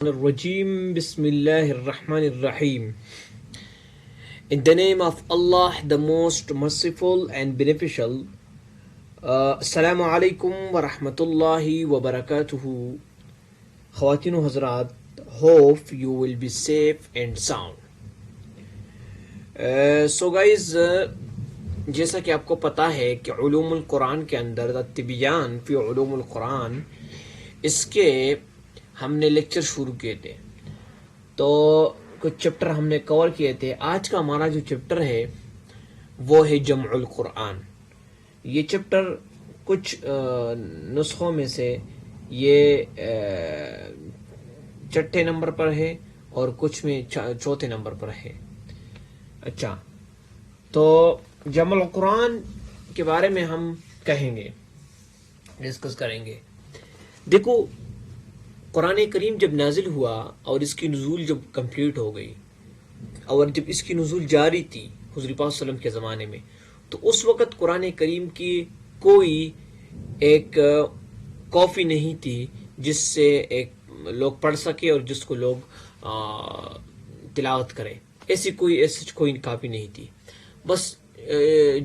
الرجيم بسم الله الرحمن الرحيم. In the name of Allah, the most merciful and beneficial. Assalamu alaikum wa rahmatullahi wa barakatuhu. Khawatin و Hazrat, hope you will be safe and sound. So guys, جیسا کہ آپ کو پتا ہے کہ علوم القرآن کے اندر التبیان فی علوم القرآن، اس کے ہم نے لیکچر شروع کیے تھے، تو کچھ چپٹر ہم نے کور کیے تھے. آج کا ہمارا جو چپٹر ہے وہ ہے جمع القرآن. یہ چپٹر کچھ نسخوں میں سے یہ چھٹے نمبر پر ہے اور کچھ میں چوتھے نمبر پر ہے. اچھا، تو جمع القرآن کے بارے میں ہم کہیں گے، ڈسکس کریں گے. دیکھو، قرآن کریم جب نازل ہوا اور اس کی نزول جب کمپلیٹ ہو گئی اور جب اس کی نزول جاری تھی حضور پاک صلی اللہ علیہ وسلم کے زمانے میں، تو اس وقت قرآن کریم کی کوئی ایک کاپی نہیں تھی جس سے ایک لوگ پڑھ سکے اور جس کو لوگ تلاوت کرے. ایسی کوئی کاپی نہیں تھی. بس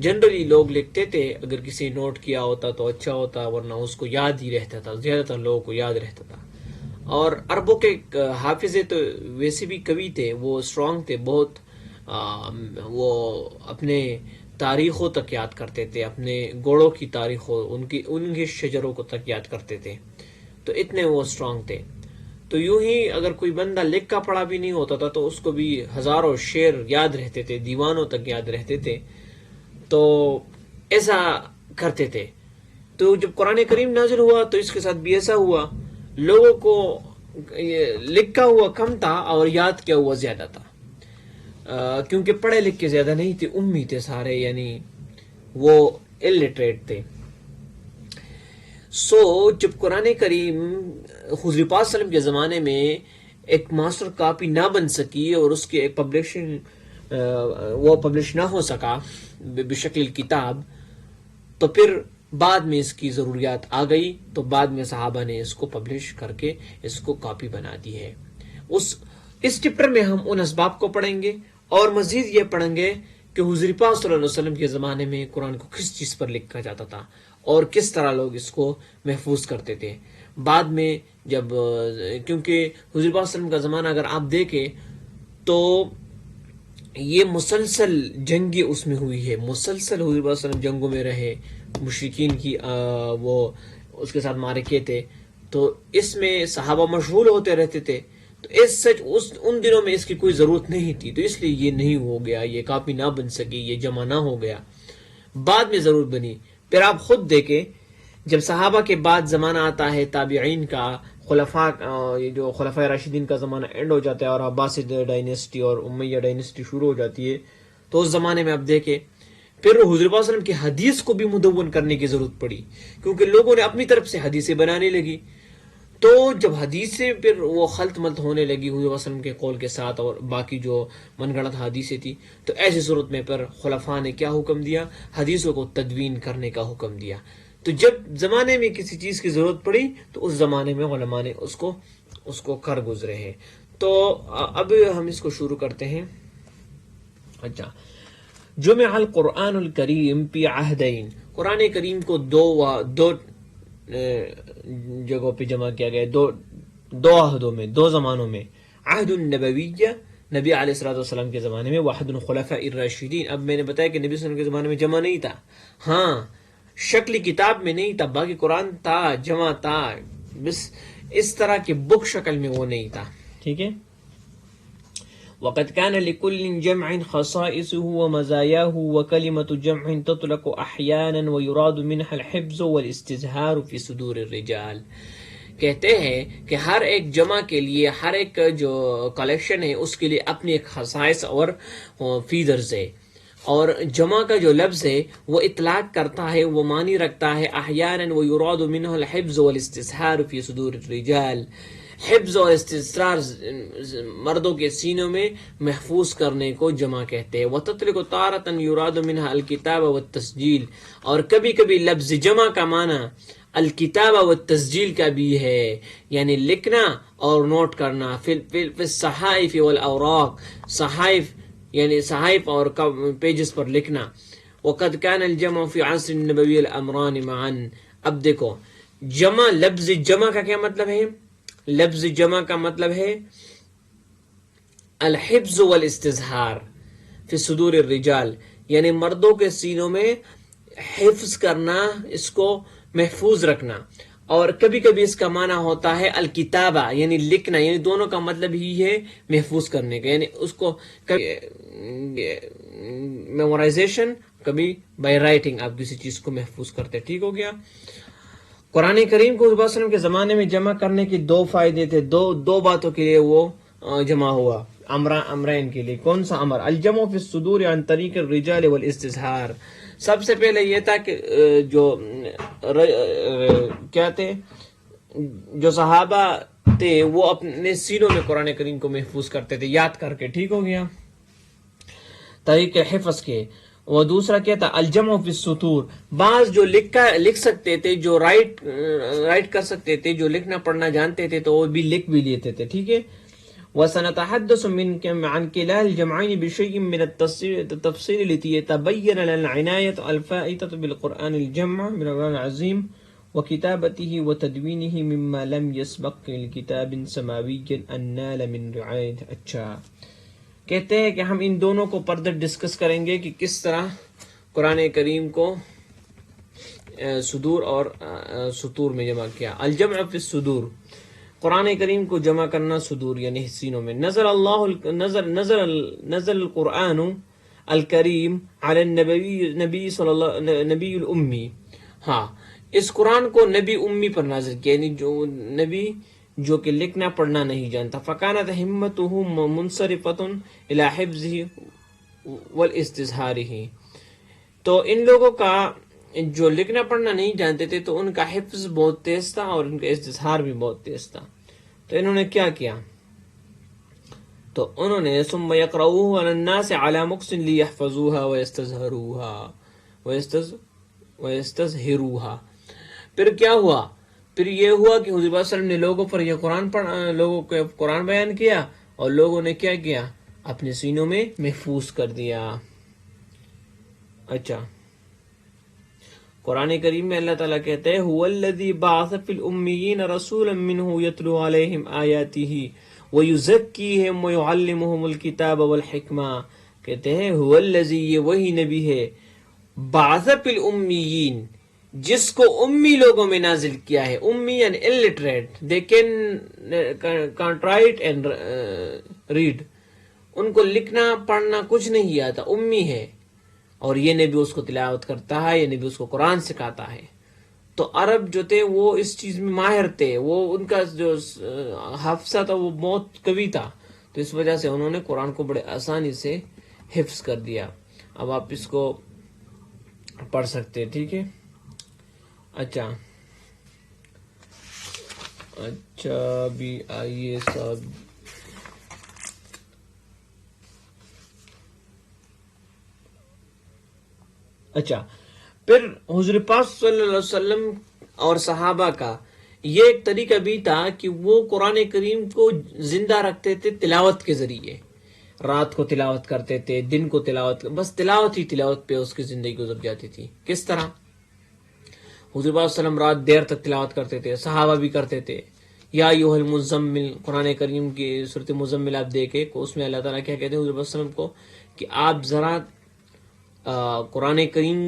جنرلی لوگ لکھتے تھے، اگر کسی نوٹ کیا ہوتا تو اچھا ہوتا، ورنہ اس کو یاد ہی رہتا تھا. زیادہ تر لوگوں کو یاد رہتا تھا. اور عربوں کے حافظے تو ویسے بھی قوی تھے، وہ اسٹرانگ تھے بہت. وہ اپنے تاریخوں تک یاد کرتے تھے، اپنے گھوڑوں کی تاریخوں، ان کے شجروں کو تک یاد کرتے تھے. تو اتنے وہ اسٹرانگ تھے. تو یوں ہی اگر کوئی بندہ لکھا پڑھا بھی نہیں ہوتا تھا تو اس کو بھی ہزاروں شعر یاد رہتے تھے، دیوانوں تک یاد رہتے تھے. تو ایسا کرتے تھے. تو جب قرآن کریم نازل ہوا تو اس کے ساتھ بھی ایسا ہوا. لوگوں کو لکھا ہوا کم تھا اور یاد کیا ہوا زیادہ تھا، کیونکہ پڑھے لکھے زیادہ نہیں تھے، امی تھے سارے، یعنی وہ الٹریٹ تھے. سو جب قرآن کریم حضور پاک صلی اللہ علیہ وسلم کے زمانے میں ایک ماسٹر کاپی نہ بن سکی اور اس کی ایک وہ پبلش نہ ہو سکا بشکل کتاب، تو پھر بعد میں اس کی ضروریات آ گئی. تو بعد میں صحابہ نے اس کو پبلش کر کے اس کو کاپی بنا دی ہے. اس چپٹر میں ہم ان اسباب کو پڑھیں گے اور مزید یہ پڑھیں گے کہ حضور پاک صلی اللہ علیہ وسلم کے زمانے میں قرآن کو کس چیز پر لکھا جاتا تھا اور کس طرح لوگ اس کو محفوظ کرتے تھے. بعد میں جب کیونکہ حضور پاک صلی اللہ علیہ وسلم کا زمانہ اگر آپ دیکھیں تو یہ مسلسل جنگیں اس میں ہوئی ہے، مسلسل حضور پاک صلی اللہ علیہ وسلم جنگوں میں رہے، مشرکین کی وہ اس کے ساتھ مارکے تھے. تو اس میں صحابہ مشغول ہوتے رہتے تھے. تو ان دنوں میں اس کی کوئی ضرورت نہیں تھی، تو اس لیے یہ نہیں ہو گیا، یہ کاپی نہ بن سکی، یہ جمع نہ ہو گیا. بعد میں ضرورت بنی. پھر آپ خود دیکھیں، جب صحابہ کے بعد زمانہ آتا ہے تابعین کا، یہ جو خلفائے راشدین کا زمانہ اینڈ ہو جاتا ہے اور عباسید ڈائنیسٹی اور امیہ ڈائنیسٹی شروع ہو جاتی ہے، تو اس زمانے میں آپ دیکھیں پھر حضور پاک صلی اللہ علیہ وسلم کی حدیث کو بھی مدون کرنے کی ضرورت پڑی، کیونکہ لوگوں نے اپنی طرف سے حدیثیں بنانے لگی. تو جب حدیثیں پھر وہ خلط ملط ہونے لگی حضور صلی اللہ علیہ وسلم کے قول کے ساتھ اور باقی جو من گھڑت حدیثیں تھی، تو ایسی صورت میں پھر خلفاء نے کیا حکم دیا؟ حدیثوں کو تدوین کرنے کا حکم دیا. تو جب زمانے میں کسی چیز کی ضرورت پڑی تو اس زمانے میں علماء نے اس کو کر گزرے ہیں. تو اب ہم اس کو شروع کرتے ہیں. اچھا، جمع القرآن الکریم فی عہدین، قرآن کریم کو دو جگہوں پہ جمع کیا گیا، دو عہدوں میں، دو زمانوں میں. عہد النبویہ، نبی علیہ الصلوۃ والسلام کے زمانے میں، وعہد الخلفاء الراشدین. اب میں نے بتایا کہ نبی صلی اللہ علیہ وسلم کے زمانے میں جمع نہیں تھا، ہاں شکلی کتاب میں نہیں تھا، باقی قرآن تھا، جمع تھا، بس اس طرح کی بک شکل میں وہ نہیں تھا. ٹھیک ہے. وقد كان لكل جمع خصائصه ومزاياه وكلمة جمع تطلق أحيانا ويراد منها الحفظ والاستظهار في صدور الرجال. کہتے ہیں کہ ہر ایک جمع کے لیے، ہر ایک جو کلیکشن ہے اس کے لیے اپنی ایک خصائص اور فیچرز ہے. اور جمع کا جو لفظ ہے وہ اطلاق کرتا ہے، وہ معنی رکھتا ہے احیانا ويراد منه الحفظ والاستظهار في صدور الرجال. حفظ اور استثار مردوں کے سینوں میں محفوظ کرنے کو جمع کہتے ہیں. وتطلق تارة يراد منها الكتاب والتسجيل، اور کبھی کبھی لفظ جمع کا معنی الکتابہ والتسجیل کا بھی ہے، یعنی لکھنا اور نوٹ کرنا، فی الصحائف والاوراق، صحائف یعنی صحائف اور پیجز پر لکھنا. وقد كان الجمع في عصر النبوی الامران معا. اب دیکھو جمع، لفظ جمع کا کیا مطلب ہے؟ لفظ جمع کا مطلب ہے الحفظ والاستظہار فی صدور الرجال، یعنی مردوں کے سینوں میں حفظ کرنا، اس کو محفوظ رکھنا. اور کبھی کبھی اس کا معنی ہوتا ہے الکتابہ، یعنی لکھنا، یعنی دونوں کا مطلب ہی ہے محفوظ کرنے کا، یعنی اس کو میمورائزیشن، کبھی بائی رائٹنگ آپ کسی چیز کو محفوظ کرتے. ٹھیک ہو گیا. قرآن کریم کو حضور صلی اللہ علیہ وسلم کے زمانے میں جمع کرنے کے دو فائدے تھے، دو باتوں کے لیے وہ جمع ہوا، امرین کے لیے. کون سا امر؟ الجمع فی الصدور عن طریق الرجال والاستظہار. سب سے پہلے یہ تھا کہ جو کیا تھے، جو صحابہ تھے وہ اپنے سینوں میں قرآن کریم کو محفوظ کرتے تھے یاد کر کے. ٹھیک ہو گیا، طریق حفظ کے. وہ دوسرا کیا تھا؟ الجمع فی السطور. بعض جو لکھ سکتے تھے، جو رائٹ کر سکتے تھے، جو لکھنا پڑھنا جانتے تھے، تو وہ بھی لکھ بھی لیتے تھے. ٹھیک ہے. وسنتحدث عن كلا الجمعين بشيء من التفصيل ليتبين لنا العناية الفائتة بالقرآن الجمع بالقرآن العظيم وكتابته وتدوينه مما لم يسبق لكتاب سماوي أن نال من رعاية. اچھا، کہتے ہیں کہ ہم ان دونوں کو فردر ڈسکس کریں گے کہ کس طرح قرآن کریم کو صدور اور سطور میں جمع کیا. الجمع فی الصدور، قرآن کریم کو جمع کرنا صدور یعنی سینوں میں. نزل القرآن الکریم علی نبی صلی اللہ نبی الامی. ہاں، اس قرآن کو نبی امی پر نازل کیا، یعنی جو نبی جو کہ لکھنا پڑھنا نہیں جانتا. فکانت ہمتہ منصرفۃ الی حفظہ والاستظہارہ. تو ان لوگوں کا جو لکھنا پڑھنا نہیں جانتے تھے تو ان کا حفظ بہت تیز تھا اور ان کا استظہار بھی بہت تیز تھا. تو انہوں نے کیا کیا؟ تو انہوں نے ثم یقرؤوہ علی الناس علی مکث لیحفظوها ویستظہروها. پھر کیا ہوا؟ پھر یہ ہوا کہ حضور صلی اللہ علیہ وسلم نے لوگوں پر یہ لوگوں کو قرآن بیان کیا اور لوگوں نے کیا کیا؟ اپنے سینوں میں محفوظ کر دیا. اچھا، قرآن کریم میں اللہ تعالیٰ کہتے ہیں هو الذی بعث فی الامیین رسولا منہ یتلو علیہم آیاتہ ویزکیہم ویعلمہم الکتاب والحکمہ. کہتے ہیں هو الذی، یہ وہی نبی ہے، بعث فی الامیین، جس کو امی لوگوں میں نازل کیا ہے. امی یعنی illiterate، they can't write and read، ان کو لکھنا پڑھنا کچھ نہیں آتا، امی ہے. اور یہ نبی اس کو تلاوت کرتا ہے، یہ نبی اس کو قرآن سکھاتا ہے. تو عرب جو تھے وہ اس چیز میں ماہر تھے، وہ ان کا جو حافظہ تھا وہ بہت قوی تھا. تو اس وجہ سے انہوں نے قرآن کو بڑے آسانی سے حفظ کر دیا. اب آپ اس کو پڑھ سکتے ہیں. ٹھیک ہے. اچھا بھی آئیے صاحب. اچھا، پھر حضور پاک صلی اللہ علیہ وسلم اور صحابہ کا یہ ایک طریقہ بھی تھا کہ وہ قرآن کریم کو زندہ رکھتے تھے تلاوت کے ذریعے. رات کو تلاوت کرتے تھے، دن کو تلاوت، بس تلاوت ہی تلاوت پہ اس کی زندگی گزر جاتی تھی. کس طرح؟ حضور صلی اللہ علیہ وسلم رات دیر تک تلاوت کرتے تھے، صحابہ بھی کرتے تھے. یا ایھا المزمل، قرآن کریم کی سورۃ مزمل آپ دیکھیں کہ اس میں اللہ تعالیٰ کیا کہتے ہیں حضور صلی اللہ علیہ وسلم کو کہ آپ ذرا قرآن کریم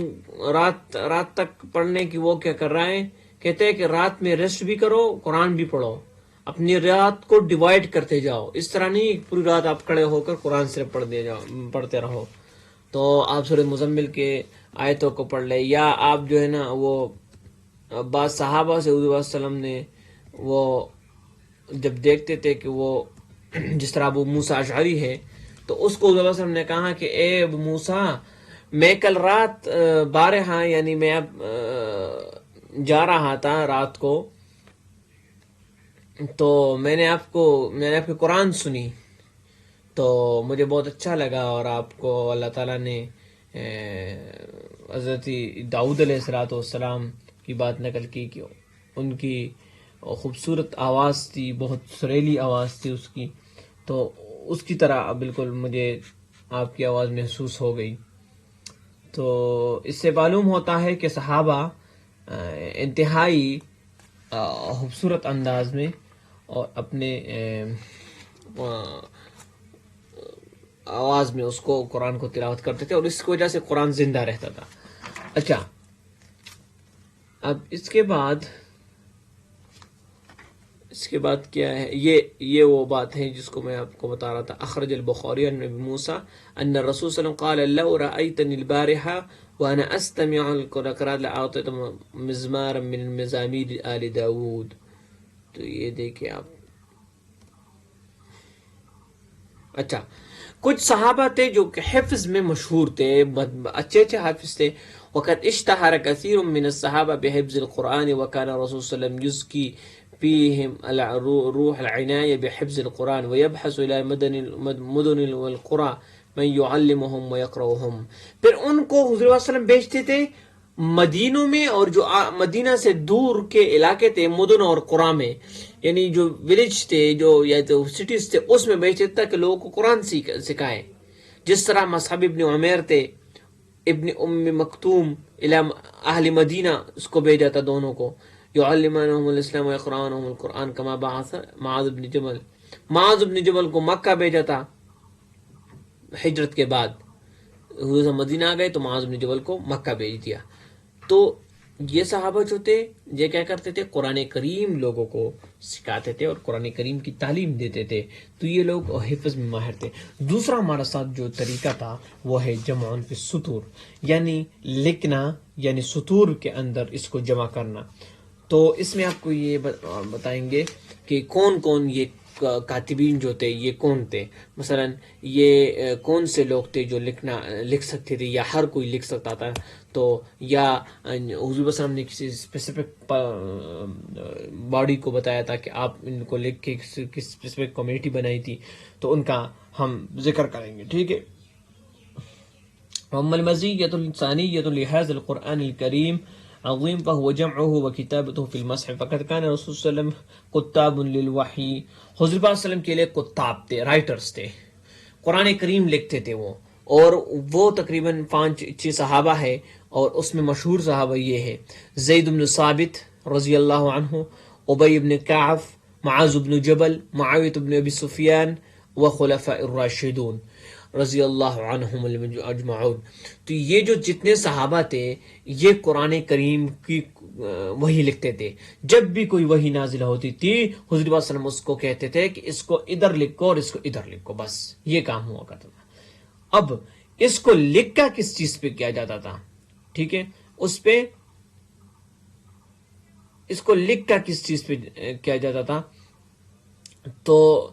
رات تک پڑھنے کی وہ کیا کر رہے ہیں. کہتے ہیں کہ رات میں ریسٹ بھی کرو، قرآن بھی پڑھو، اپنی رات کو ڈیوائڈ کرتے جاؤ. اس طرح نہیں پوری رات آپ کھڑے ہو کر قرآن صرف پڑھتے رہو. تو آپ سورۃ مزمل کے آیتوں کو پڑھ لیں، یا آپ جو ہے نا وہ بعض صحابہ سے حضور صلی اللہ علیہ وسلم نے وہ جب دیکھتے تھے کہ وہ جس طرح ابو موسیٰ اشعری ہے تو اس کو حضور صلی اللہ علیہ وسلم نے کہا کہ اے ابو موسیٰ، میں کل رات بارہا یعنی میں اب جا رہا تھا رات کو، تو میں نے آپ کی قرآن سنی تو مجھے بہت اچھا لگا، اور آپ کو اللہ تعالیٰ نے حضرت داؤد علیہ السلام کی بات نقل کی کہ ان کی خوبصورت آواز تھی، بہت سریلی آواز تھی اس کی، تو اس کی طرح بالکل مجھے آپ کی آواز محسوس ہو گئی۔ تو اس سے معلوم ہوتا ہے کہ صحابہ انتہائی خوبصورت انداز میں اور اپنے آواز میں اس کو قرآن کو تلاوت کرتے تھے، اور اس کی وجہ سے قرآن زندہ رہتا تھا۔ اچھا، اب اس کے بعد کیا ہے، یہ وہ بات ہے جس کو میں آپ کو بتا رہا تھا۔ اخرج البخاری عن ابی موسیٰ ان الرسول صلی اللہ علیہ وسلم قال لو رأيتني البارحة وانا استمع القرآن لأعطيت مزمارا من مزامیر آل داود۔ تو یہ دیکھیں آپ۔ اچھا، کچھ صحابہ تھے جو کہ حفظ میں مشہور تھے، اچھے حافظ تھے۔ وقد اشتہر کثیر من الصحابہ بحفظ القرآن وكان الرسول صلی اللہ علیہ وسلم یزکی فيهم روح العناية بحفظ القرآن ويبحث إلى المدن والقرى من يعلمهم ويقرأهم۔ پھر ان کو حضور صلی اللہ علیہ وسلم بھیجتے تھے مدینوں میں، اور جو مدینہ سے دور کے علاقے تھے، مدن اور قرآن میں، یعنی جو ولیج تھے، جو یا تو سٹیز تھے، اس میں بھیجتے تھے کہ لوگوں کو قرآن سکھائے۔ جس طرح مصعب ابن عمیر تھے، ابن ام مکتوم الی اہل مدینہ، اس کو بھیجا تھا دونوں کو، یعلمانہم الاسلام ویقرؤونہم القرآن کما بعث معاذ بن جبل۔ معاذ بن جبل کو مکہ بھیجا تھا ہجرت کے بعد، حضور مدینہ آ گئے تو معاذ بن جبل کو مکہ بھیج دیا۔ تو یہ صحابہ جو تھے یہ کیا کرتے تھے، قرآن کریم لوگوں کو سکھاتے تھے اور قرآن کریم کی تعلیم دیتے تھے، تو یہ لوگ حفظ میں ماہر تھے۔ دوسرا ہمارا ساتھ جو طریقہ تھا وہ ہے جمع فی السطور، یعنی لکھنا، یعنی سطور کے اندر اس کو جمع کرنا۔ تو اس میں آپ کو یہ بتائیں گے کہ کون کون یہ کاتبین جو تھے یہ کون تھے۔ مثلا یہ کون سے لوگ تھے جو لکھ سکتے تھے، یا ہر کوئی لکھ سکتا تھا، تو یا حضور صلی اللہ علیہ وسلم نے کسی اسپیسیفک باڈی کو بتایا تھا کہ آپ ان کو لکھ کے کسی اسپیسیفک کمیٹی بنائی تھی، تو ان کا ہم ذکر کریں گے، ٹھیک ہے۔ وَأَمَّا الْمَزِيَّةُ الثَّانِيَّةُ لِهَذَا الْقُرْآنِ الْكَرِيمِ عظیم فهو جمعه وكتابته في المصحف فقد كان الرسول صلی اللہ علیہ وسلم کتاب للوحی۔ حضور صلی اللہ علیہ وسلم کے لیے کتاب تھے، رائٹرز تھے، قرآن کریم لکھتے تھے وہ، اور وہ تقریباً 5-6 صحابہ ہے، اور اس میں مشہور صحابہ یہ ہے: زید بن ثابت رضی اللہ عنہ، ابی بن کعب، معاذ بن جبل، معاویہ بن ابی سفیان، وخلفاء الراشدون رضی اللہ عنہم اجمعون۔ تو یہ جو جتنے صحابہ تھے یہ قرآن کریم کی وحی لکھتے تھے۔ جب بھی کوئی وحی نازل ہوتی تھی حضور صلی اللہ علیہ وسلم اس کو کہتے تھے کہ اس کو ادھر لکھو اور اس کو ادھر لکھو، بس یہ کام ہوا کرتا تھا۔ اب اس کو لکھا کس چیز پہ کیا جاتا تھا، ٹھیک ہے، اس کو لکھا کس چیز پہ کیا جاتا تھا، تو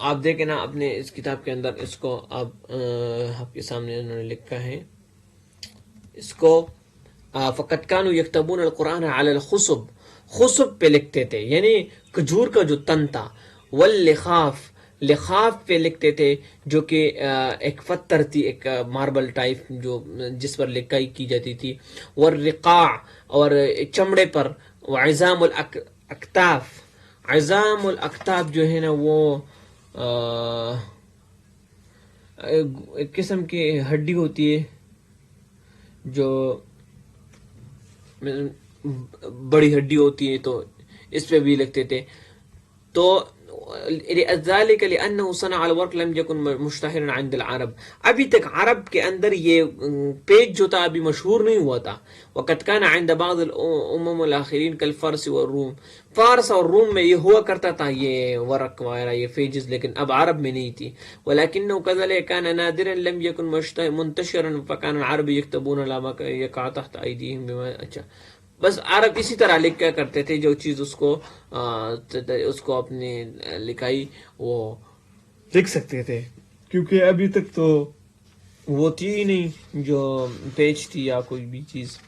آپ دیکھیں نا اپنے اس کتاب کے اندر، اس کو آپ کے سامنے انہوں نے لکھا ہے، اس کو فقط كانوا يكتبون القرآن على الخصب، خصب پہ لکھتے تھے، یعنی کھجور کا جو تن تھا، واللخاف، لخاف پہ لکھتے تھے، جو کہ ایک پتھر تھی، ایک ماربل ٹائپ جو جس پر لکھائی کی جاتی تھی، والرقاع، اور چمڑے پر، وعظام الاکتاف، عظام الاکتاف جو ہے نا وہ ایک قسم کی ہڈی ہوتی ہے جو بڑی ہڈی ہوتی ہے، تو اس پہ بھی لکھتے تھے۔ تو ذلك لأنه صنع الورق لم يكن مشتهرا عند العرب، ابھی تک عرب کے اندر یہ پیج جو تھا ابھی مشہور نہیں ہوا تھا۔ وقد كان عند بعض الامم الاخرين كالفرس والروم، فارس اور روم میں یہ ہوا کرتا تھا یہ ورق وغیرہ، یہ پیجز، لیکن اب عرب میں نہیں تھی۔ ولكنه كذلك كان نادرا لم يكن منتشرا فكان العرب يكتبون على ما يقع تحت ايديهم بما، اچھا، بس عرب اسی طرح لکھا کرتے تھے، جو چیز اس کو اپنی لکھائی وہ لکھ سکتے تھے، کیونکہ ابھی تک تو وہ تھی ہی نہیں جو پیج تھی یا کوئی بھی چیز۔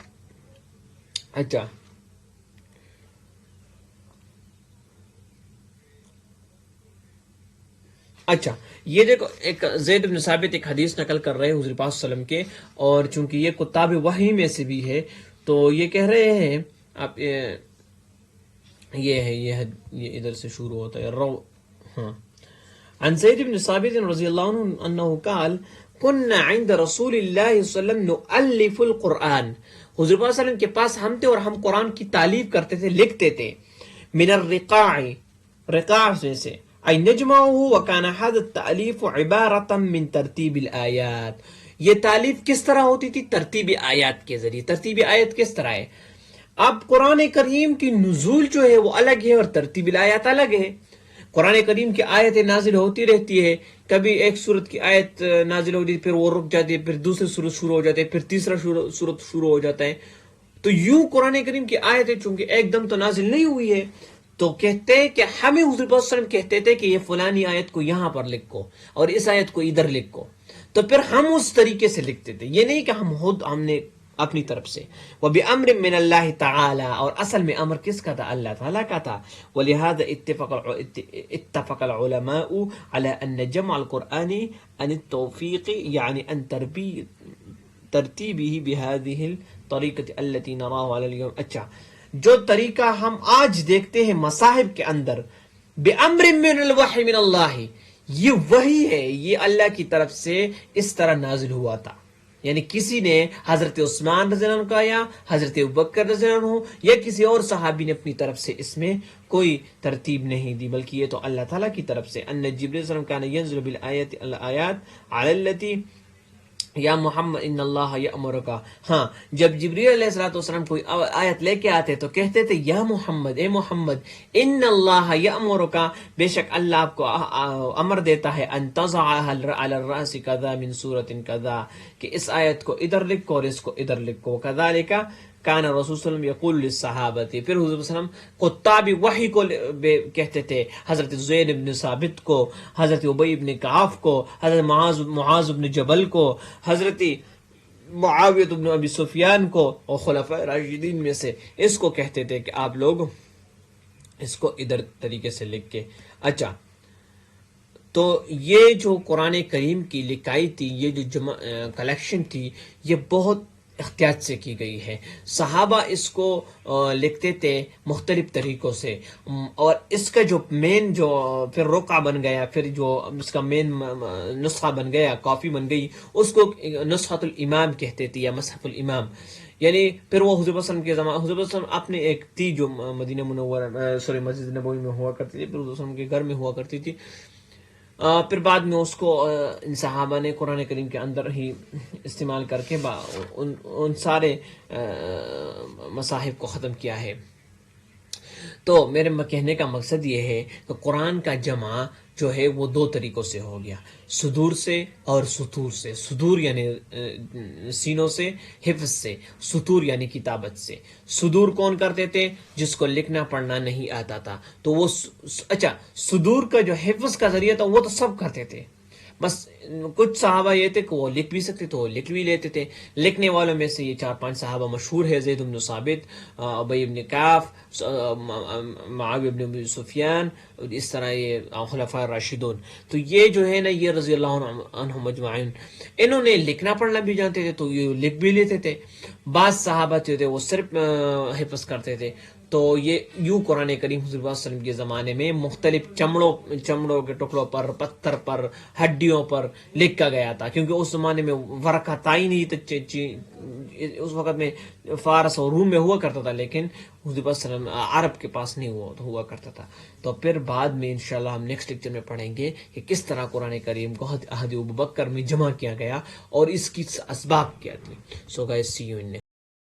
اچھا یہ دیکھو، ایک زید بن ثابت ایک حدیث نقل کر رہے ہیں حضور پاک صلی اللہ علیہ وسلم کے، اور چونکہ یہ کتاب وحی میں سے بھی ہے، تو یہ کہہ رہے ہیں اب یہ ہے یہ ادھر سے شروع ہوتا ہے رو. ہاں عن زید بن ثابت رضی اللہ عنہ انه قال كنا عند رسول اللہ صلی اللہ علیہ وسلم نؤلف القرآن. حضور صلی اللہ علیہ وسلم کے پاس ہم تھے اور ہم قرآن کی تالیف کرتے تھے، لکھتے تھے. من الرقاع، رقاع سے ای نجمعه وكان هذا التألیف عبارة من ترتیب الآیات. یہ تالیف کس طرح ہوتی تھی؟ ترتیب آیات کے ذریعے. ترتیب آیات کس طرح ہے؟ اب قرآن کریم کی نزول جو ہے وہ الگ ہے اور ترتیب الآیات الگ ہے. قرآن کریم کی آیتیں نازل ہوتی رہتی ہے، کبھی ایک سورت کی آیت نازل ہوتی ہے، پھر وہ رک جاتی ہے، پھر دوسری سورت شروع ہو جاتی ہے، پھر تیسرا سورت شروع ہو جاتا ہے. تو یوں قرآن کریم کی آیتیں چونکہ ایک دم تو نازل نہیں ہوئی ہے، تو کہتے ہیں کہ ہمیں حضور صلی اللہ علیہ وسلم کہتے تھے کہ یہ فلانی آیت کو یہاں پر لکھو اور اس آیت کو ادھر لکھو. تو پھر ہم اس طریقے سے لکھتے تھے، یہ نہیں کہ ہم نے اپنی طرف سے. وَبِأَمْرٍ مِّنَ اللَّهِ تَعَالَى، اور اصل میں امر کس کا تھا؟ اللہ تعالیٰ کا تھا. وَلِهَذَا اتفق العلماء على أن جمع القرآن عن التوفيق يعني أن ترتیبه بهذه الطريقة التي نراه على اليوم. اچھا، جو طریقہ ہم آج دیکھتے ہیں مصاحب کے اندر، بِأَمْرٍ مِّنَ الْوَحْيِ مِنَ اللَّهِ، یہ وحی ہے، یہ اللہ کی طرف سے اس طرح نازل ہوا تھا. یعنی کسی نے حضرت عثمان رضی اللہ عنہ کا یا حضرت ابوبکر رضی اللہ عنہ یا کسی اور صحابی نے اپنی طرف سے اس میں کوئی ترتیب نہیں دی، بلکہ یہ تو اللہ تعالیٰ کی طرف سے. ان جبریل صلی اللہ علیہ وسلم کان ینزل بالآیات علی التی یا محمد ان اللہ یأمرک. ہاں، جب جبریل علیہ الصلوۃ والسلام کوئی آیت لے کے آتے تو کہتے تھے یا محمد، اے محمد، ان اللہ یأمرک، بے شک اللہ آپ کو امر دیتا ہے، ان تضعها علی الراس کذا من سورۃ کذا، کہ اس آیت کو ادھر لکھو اور اس کو ادھر لکھو. کذالک کان رسول صلی اللہ علیہ وسلم یقول للصحابہ، پھر حضور صلی اللہ علیہ وسلم کتاب وحی کو کہتے تھے، حضرت زید بن ثابت کو، حضرت ابی بن کعب کو، حضرت معاذ بن جبل کو، حضرت معاویہ بن ابی سفیان کو، اور خلفاء راشدین میں سے اس کو کہتے تھے کہ آپ لوگ اس کو ادھر طریقے سے لکھ کے. اچھا، تو یہ جو قرآن کریم کی لکھائی تھی، یہ جو کلیکشن تھی، یہ بہت احتیاط سے کی گئی ہے. صحابہ اس کو لکھتے تھے مختلف طریقوں سے، اور اس کا جو مین جو پھر رقعہ بن گیا، پھر جو اس کا مین نسخہ بن گیا، کاپی بن گئی، اس کو نسخۃ الامام کہتے تھے یا مصحف الامام. یعنی پھر وہ حضور وسلم کے زمانے، حضور وسلم اپنے ایک تھی جو مدینہ منورہ مسجد نبوی میں ہوا کرتی تھی، پھر حضور وسلم کے گھر میں ہوا کرتی تھی. پھر بعد میں اس کو ان صحابہ نے قرآن کریم کے اندر ہی استعمال کر کے ان سارے مصاحف کو ختم کیا ہے. تو میرے کہنے کا مقصد یہ ہے کہ قرآن کا جمع جو ہے وہ دو طریقوں سے ہو گیا، صدور سے اور سطور سے. صدور یعنی سینوں سے، حفظ سے، سطور یعنی کتابت سے. صدور کون کرتے تھے؟ جس کو لکھنا پڑھنا نہیں آتا تھا، تو وہ اچھا، صدور کا جو حفظ کا ذریعہ تھا وہ تو سب کرتے تھے، بس کچھ صحابہ یہ تھے کہ وہ لکھ بھی سکتے تھے، وہ لکھ بھی لیتے تھے. لکھنے والوں میں سے یہ 4-5 صحابہ مشہور ہے، زید بن ثابت، ابی بن کعب، معاویہ بن ابی سفیان، اس طرح یہ خلفاء راشدون. تو یہ جو ہے نا، یہ رضی اللہ عنہم اجمعین، انہوں نے لکھنا پڑھنا بھی جانتے تھے تو یہ لکھ بھی لیتے تھے. بعض صحابہ جو تھے وہ صرف حفظ کرتے تھے. تو یہ یوں قرآن کریم حضور صلی اللہ علیہ وسلم کے زمانے میں مختلف چمڑوں کے ٹکڑوں پر، پتھر پر، ہڈیوں پر لکھا گیا تھا، کیونکہ اس زمانے میں ورقہ تائی نہیں تھا. اس وقت میں فارس اور روم میں ہوا کرتا تھا، لیکن حضور صلی اللہ علیہ وسلم عرب کے پاس نہیں ہوا کرتا تھا. تو پھر بعد میں انشاءاللہ ہم نیکسٹ لیکچر میں پڑھیں گے کہ کس طرح قرآن کریم کو عہد ابوبکر میں جمع کیا گیا اور اس کی اسباب کیا تھی. So guys, C you in